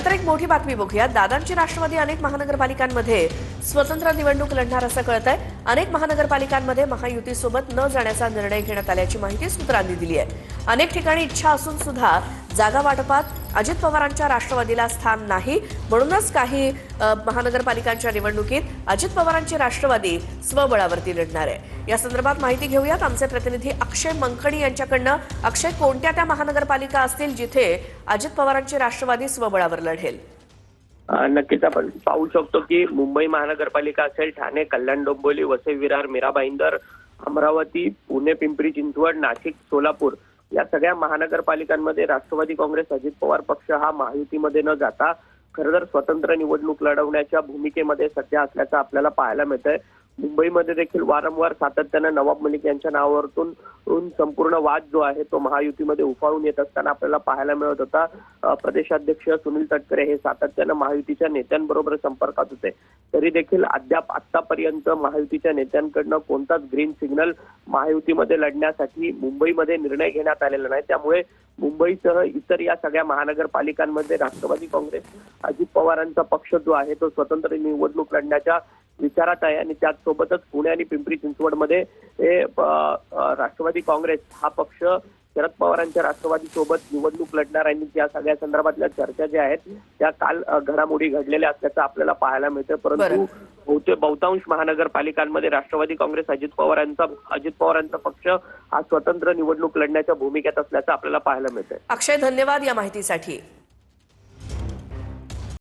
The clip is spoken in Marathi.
त्यानंतर एक मोठी बातमी बघूया। दादांची राष्ट्रवादी अनेक महानगरपालिकांमध्ये स्वतंत्र निवडणूक लढणार असं कळतंय। अनेक महानगरपालिकांमध्ये महायुतीसोबत न जाण्याचा निर्णय घेण्यात आल्याची माहिती सूत्रांनी दिली आहे। अनेक ठिकाणी इच्छा असून सुद्धा जागा वाटपात अजित पवारांच्या राष्ट्रवादीला स्थान नाही, म्हणूनच काही महानगरपालिकांच्या निवडणुकीत अजित पवारांची राष्ट्रवादी स्वबळावरती लढणार आहे। या संदर्भात माहिती घेऊयात आमचे प्रतिनिधी अक्षय मंखणी यांच्याकडनं। अक्षय, कोणत्या त्या महानगरपालिका असतील जिथे अजित पवारांची राष्ट्रवादी स्वबळावर लढेल? नक्कीच आपण पाहू शकतो की मुंबई महानगरपालिका असेल, ठाणे, कल्याण, डोंबिवली, वसई विरार, मीरा भाईंदर, अमरावती, पुणे, पिंपरी चिंचवड, नाशिक, सोलापूर या सगळ्या महानगरपालिकांमध्ये राष्ट्रवादी काँग्रेस अजित पवार पक्ष हा महायुतीमध्ये न जाता खरं तर स्वतंत्र निवडणूक लढवण्याच्या भूमिकेमध्ये सध्या असल्याचं आपल्याला पाहायला मिळतंय। मुंबईमध्ये देखील वारंवार सातत्यानं नवाब मलिक यांच्या नावावरून संपूर्ण वाद जो आहे तो महायुतीमध्ये उफाळून येत असताना आपल्याला पाहायला मिळत होता। प्रदेशाध्यक्ष सुनील तटकरे हे सातत्यानं महायुतीच्या नेत्यांबरोबर संपर्कात होते, तरी देखील अद्याप आतापर्यंत महायुतीच्या नेत्यांकडनं कोणताच ग्रीन सिग्नल महायुतीमध्ये लढण्यासाठी मुंबईमध्ये निर्णय घेण्यात आलेला नाही। त्यामुळे मुंबईसह इतर या सगळ्या महानगरपालिकांमध्ये राष्ट्रवादी काँग्रेस अजित पवारांचा पक्ष जो आहे तो स्वतंत्र निवडणूक लढण्याच्या विचारात आहे आणि त्याचसोबतच पुणे आणि पिंपरी चिंचवडमध्ये राष्ट्रवादी काँग्रेस हा पक्ष शरद पवारांच्या राष्ट्रवादी सोबत निवडणूक लढणार आणि त्या सगळ्या संदर्भातल्या चर्चा ज्या आहेत त्या काल घडामोडी घडलेल्या असल्याचं आपल्याला पाहायला मिळतं। परंतु बहुतांश महानगरपालिकांमध्ये राष्ट्रवादी काँग्रेस अजित पवारांचा पक्ष हा स्वतंत्र निवडणूक लढण्याच्या भूमिकेत असल्याचं आपल्याला पाहायला मिळतंय। अक्षय, धन्यवाद या माहितीसाठी।